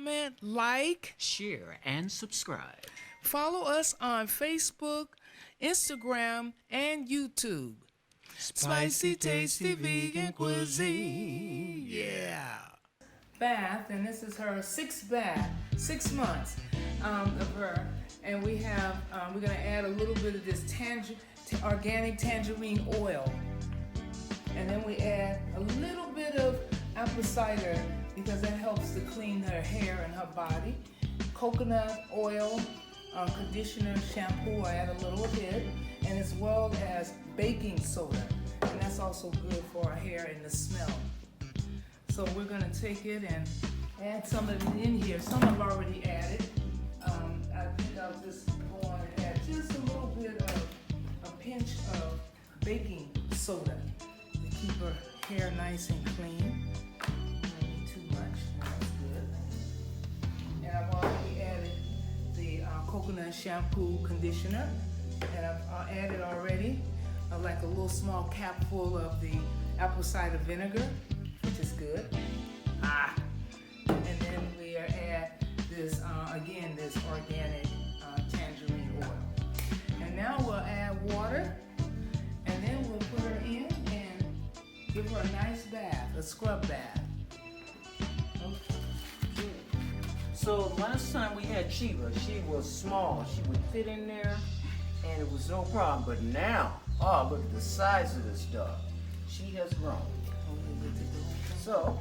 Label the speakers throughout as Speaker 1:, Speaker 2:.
Speaker 1: comment, like,
Speaker 2: share, and subscribe.
Speaker 1: Follow us on Facebook, Instagram, and YouTube. Spicy, tasty vegan cuisine. Yeah. Bath, and this is her sixth bath, 6 months of her. And we have, we're gonna add a little bit of this organic tangerine oil. And then we add a little bit of apple cider because that helps to clean her hair and her body. Coconut oil, conditioner, shampoo, I add a little bit, and as well as baking soda. And that's also good for our hair and the smell. So we're gonna take it and add some of it in here. Some I've already added. I think I'll just go on and add just a little bit of a pinch of baking soda to keep her hair nice and clean. Don't need too much, that's good. And I've already added the coconut shampoo conditioner, and I've added already like a little small cap full of the apple cider vinegar, which is good. And then we add this, again, this organic tangerine oil. And now we'll add water, and then we'll put her in and give her a nice bath, a scrub bath. Okay.
Speaker 3: So last time we had Chiva, she was small. She would fit in there, and it was no problem. But now, oh, look at the size of this dog. She has grown. So,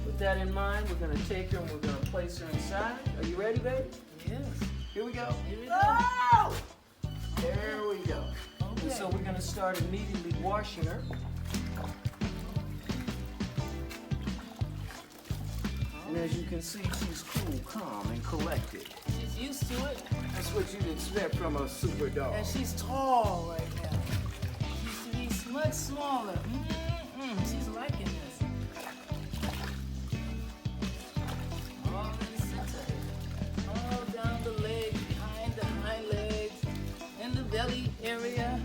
Speaker 3: with that in mind, we're going to take her and we're going to place her inside. Are you ready, baby?
Speaker 1: Yes.
Speaker 3: Here we go.
Speaker 1: Here we go.
Speaker 3: Oh! There we go.
Speaker 1: Okay.
Speaker 3: And so we're going to start immediately washing her. And as you can see, she's cool, calm, and collected.
Speaker 1: She's used to it.
Speaker 3: That's what you'd expect from a super dog.
Speaker 1: And she's tall right now. She used to be much smaller. She's liking this. All in the center. All down the legs, behind the hind legs, in the belly area.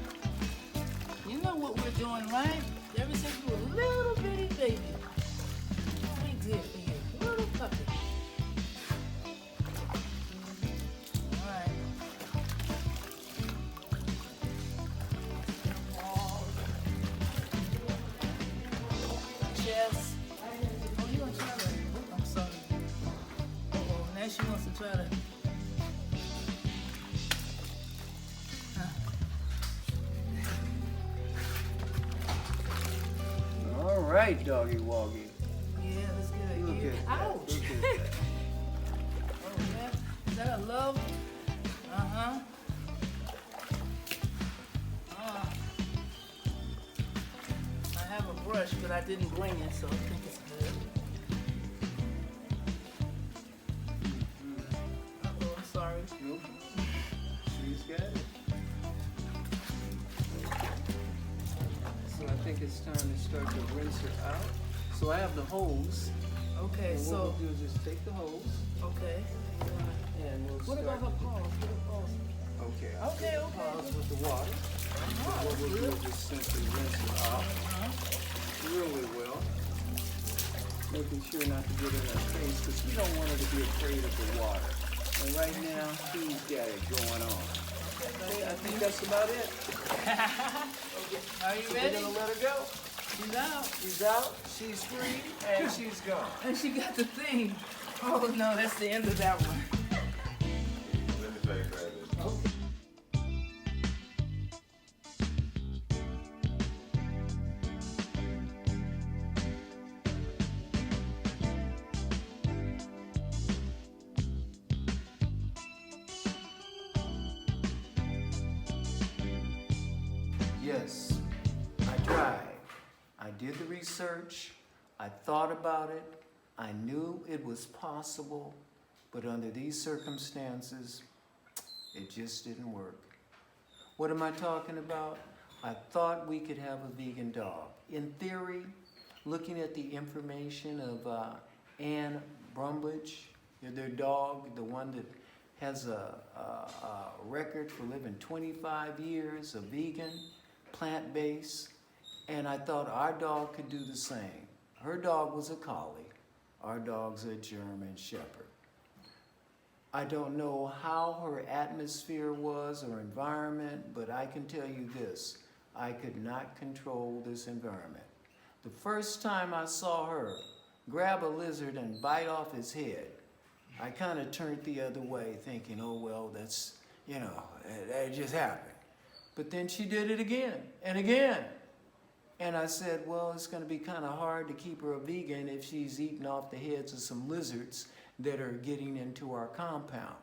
Speaker 1: You know what we're doing, right? Ever since you were a little bitty baby. We did for you. Little puppy. She wants to try to.
Speaker 3: All right, doggy woggy.
Speaker 1: Yeah, let's get it.
Speaker 3: Look
Speaker 1: Here.
Speaker 3: at that.
Speaker 1: Ouch!
Speaker 3: Look at that.
Speaker 1: Oh, is that a love? I have a brush, but I didn't bring it, so I think it's good. I'm sorry.
Speaker 3: Nope. She's got it. So I think it's time to start to rinse her out. So I have the hose.
Speaker 1: Okay,
Speaker 3: And
Speaker 1: so.
Speaker 3: what we'll do is just take the hose.
Speaker 1: Okay.
Speaker 3: And we'll
Speaker 1: What
Speaker 3: start.
Speaker 1: about her paws? What are paws?
Speaker 3: Okay.
Speaker 1: Okay,
Speaker 3: I'll
Speaker 1: okay.
Speaker 3: pause with the water. So what we'll do is just simply rinse her out really well. Making sure not to get in her face because we don't want her to be afraid of the water. And right now, she's got it going on. Okay, I think that's about it.
Speaker 1: Okay. Are you
Speaker 3: So
Speaker 1: ready?
Speaker 3: we're gonna let her go.
Speaker 1: She's out.
Speaker 3: She's out, she's free, and she's gone.
Speaker 1: And she got the thing. Oh no, that's the end of that one.
Speaker 4: Let me take credit.
Speaker 3: Yes, I tried. I did the research. I thought about it. I knew it was possible, but under these circumstances, it just didn't work. What am I talking about? I thought we could have a vegan dog. In theory, looking at the information of Anne Brumledge, their dog, the one that has a record for living 25 years, a vegan, plant-based, and I thought our dog could do the same. Her dog was a collie, Our dog's a German Shepherd. I don't know how her atmosphere was or environment, but I can tell you this, I could not control this environment. The first time I saw her grab a lizard and bite off his head, I kind of turned the other way thinking, oh well, that's, you know, that just happened. But then she did it again and again. And I said, well, it's going to be kind of hard to keep her a vegan if she's eating off the heads of some lizards that are getting into our compound.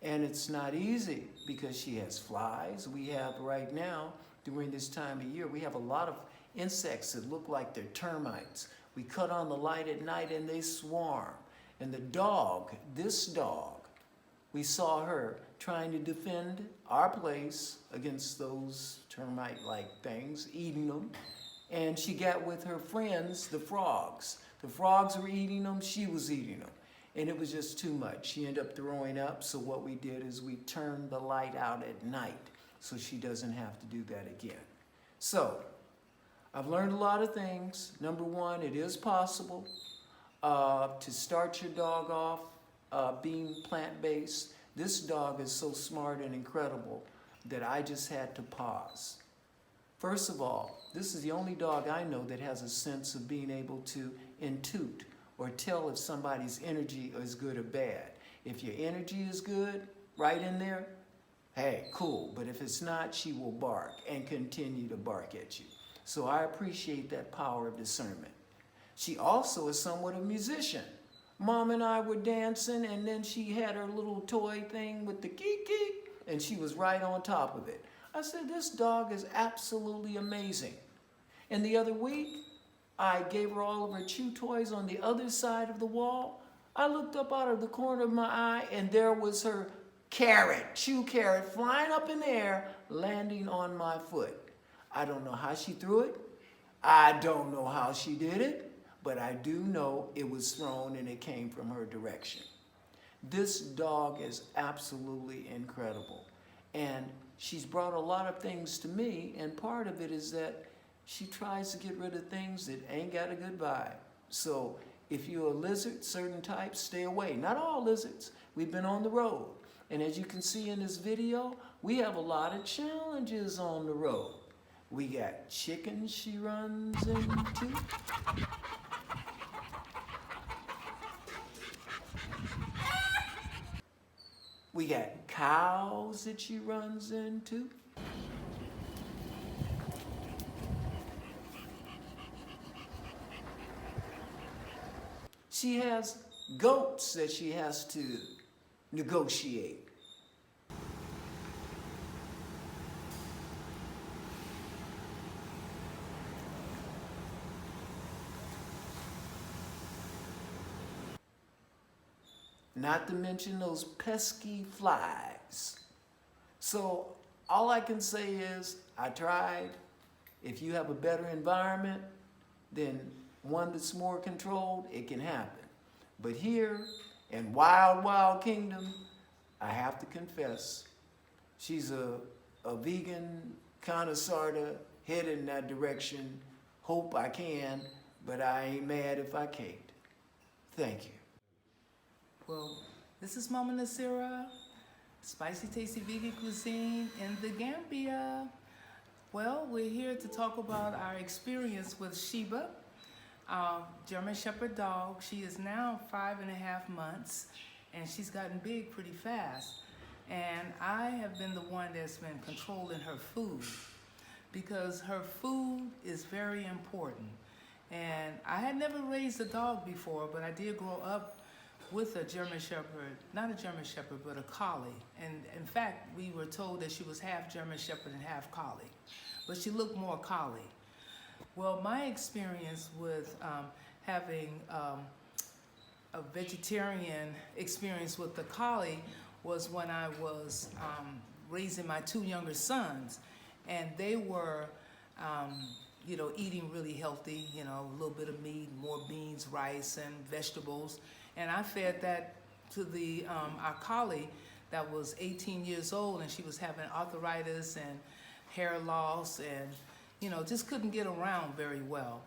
Speaker 3: And it's not easy because she has flies. We have right now, during this time of year, we have a lot of insects that look like they're termites. We cut on the light at night and they swarm. And the dog, this dog, we saw her trying to defend our place against those termite-like things, eating them. And she got with her friends, the frogs. The frogs were eating them, she was eating them. And it was just too much. She ended up throwing up, so what we did is we turned the light out at night so she doesn't have to do that again. So, I've learned a lot of things. Number one, it is possible to start your dog off being plant-based. This dog is so smart and incredible that I just had to pause. First of all, this is the only dog I know that has a sense of being able to intuit or tell if somebody's energy is good or bad. If your energy is good, right in there, hey, cool. But if it's not, she will bark and continue to bark at you. So I appreciate that power of discernment. She also is somewhat a musician. Mom and I were dancing, and then she had her little toy thing with the kiki, and she was right on top of it. I said, this dog is absolutely amazing. And the other week, I gave her all of her chew toys on the other side of the wall. I looked up out of the corner of my eye, and there was her carrot, chew carrot, flying up in the air, landing on my foot. I don't know how she threw it. I don't know how she did it. But I do know it was thrown and it came from her direction. This dog is absolutely incredible. And she's brought a lot of things to me, and part of it is that she tries to get rid of things that ain't got a good vibe. So if you're a lizard, certain types, stay away. Not all lizards. We've been on the road. And as you can see in this video, we have a lot of challenges on the road. We got chickens she runs into. We got cows that she runs into. She has goats that she has to negotiate. Not to mention those pesky flies. So all I can say is, I tried. If you have a better environment, then one that's more controlled, it can happen. But here, in Wild, Wild Kingdom, I have to confess, she's a vegan, kind of, sort of, headed in that direction. Hope I can, but I ain't mad if I can't. Thank you.
Speaker 1: Well, this is Mama Naasira, Spicy Tasty Vegan Cuisine in the Gambia. Well, we're here to talk about our experience with Sheba, German Shepherd dog. She is now 5.5 months, and she's gotten big pretty fast. And I have been the one that's been controlling her food, because her food is very important. And I had never raised a dog before, but I did grow up with a German Shepherd, not a German Shepherd, but a Collie. And in fact, we were told that she was half German Shepherd and half Collie, but she looked more Collie. Well, my experience with having a vegetarian experience with the Collie was when I was raising my 2 younger sons, and they were eating really healthy, a little bit of meat, more beans, rice, and vegetables. And I fed that to our Collie that was 18 years old, and she was having arthritis and hair loss and, just couldn't get around very well.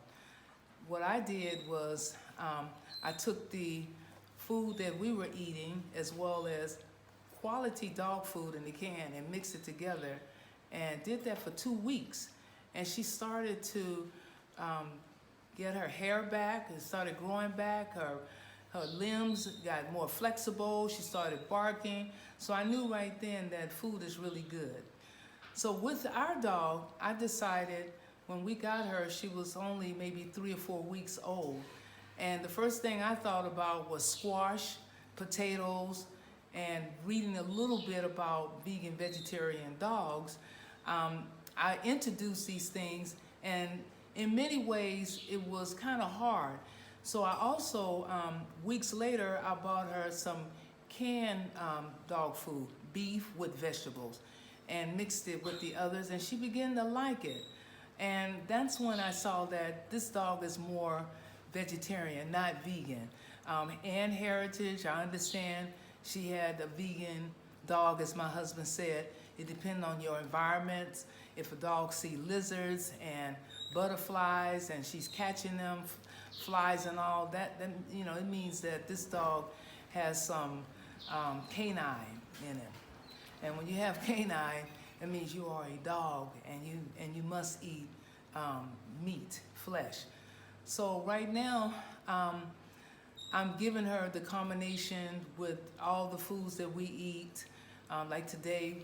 Speaker 1: What I did was I took the food that we were eating as well as quality dog food in the can and mixed it together and did that for 2 weeks. And she started to get her hair back and started growing back. Her limbs got more flexible. She started barking. So I knew right then that food is really good. So with our dog, I decided when we got her, she was only maybe 3 or 4 weeks old. And the first thing I thought about was squash, potatoes, and reading a little bit about vegan, vegetarian dogs. I introduced these things, and in many ways, it was kind of hard. So I also, weeks later, I bought her some canned dog food, beef with vegetables, and mixed it with the others, and she began to like it. And that's when I saw that this dog is more vegetarian, not vegan. And heritage, I understand she had a vegan dog, as my husband said. It depends on your environment. If a dog sees lizards and butterflies and she's catching them, flies and all that, then you know it means that this dog has some canine in it. And when you have canine, it means you are a dog and you must eat meat, flesh. So right now, I'm giving her the combination with all the foods that we eat. Like today,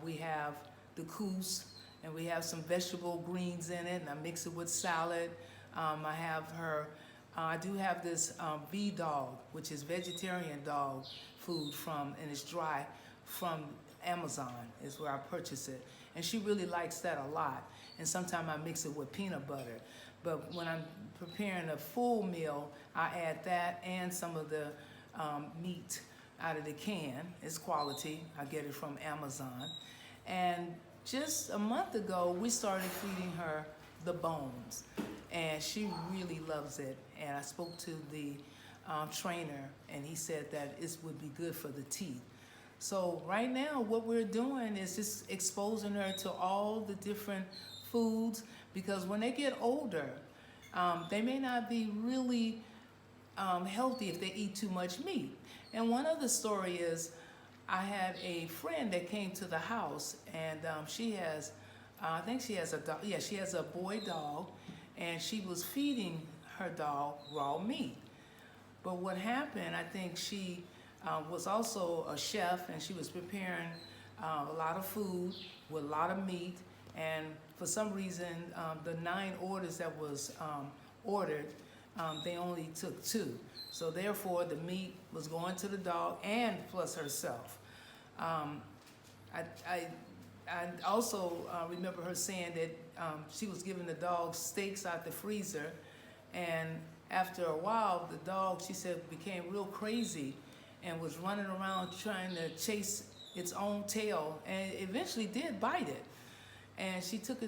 Speaker 1: we have the couscous, and we have some vegetable greens in it, and I mix it with salad. I have her, I do have this V-Dog, which is vegetarian dog food and it's dry from Amazon is where I purchase it. And she really likes that a lot. And sometimes I mix it with peanut butter. But when I'm preparing a full meal, I add that and some of the meat out of the can. It's quality. I get it from Amazon. And just a month ago, we started feeding her the bones. And she really loves it. And I spoke to the trainer, and he said that it would be good for the teeth. So right now, what we're doing is just exposing her to all the different foods, because when they get older, they may not be really healthy if they eat too much meat. And one other story is, I had a friend that came to the house, and she has, I think she has a dog. Yeah, she has a boy dog, and she was feeding her dog raw meat. But what happened, I think she was also a chef, and she was preparing a lot of food with a lot of meat. And for some reason, the 9 orders that was ordered, they only took 2. So therefore, the meat was going to the dog and plus herself. I also remember her saying that she was giving the dog steaks out the freezer, and after a while, the dog, she said, became real crazy and was running around trying to chase its own tail, and eventually did bite it. And she took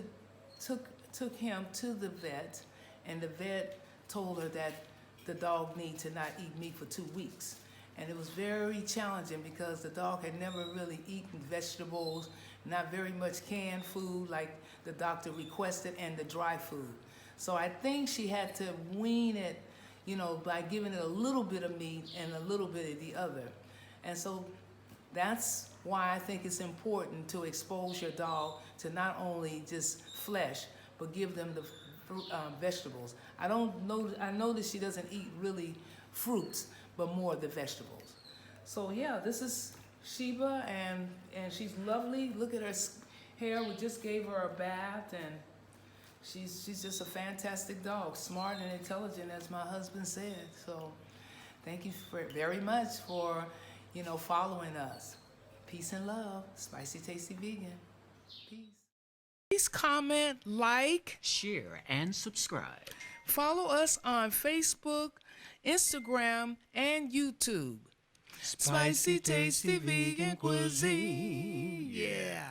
Speaker 1: him to the vet, and the vet told her that the dog needed to not eat meat for 2 weeks. And it was very challenging because the dog had never really eaten vegetables, not very much canned food like the doctor requested, and the dry food. So I think she had to wean it, you know, by giving it a little bit of meat and a little bit of the other. And so that's why I think it's important to expose your dog to not only just flesh, but give them the vegetables. I know that she doesn't eat really fruits, but more of the vegetables. So yeah, this is Sheba, and she's lovely. Look at her hair. We just gave her a bath, and she's just a fantastic dog, smart and intelligent, as my husband said. So thank you very much for, you know, following us. Peace and love. Spicy Tasty Vegan. Peace. Please comment, like,
Speaker 2: Share and subscribe.
Speaker 1: follow us on Facebook, Instagram, and YouTube. Spicy Tasty Vegan Cuisine. Yeah.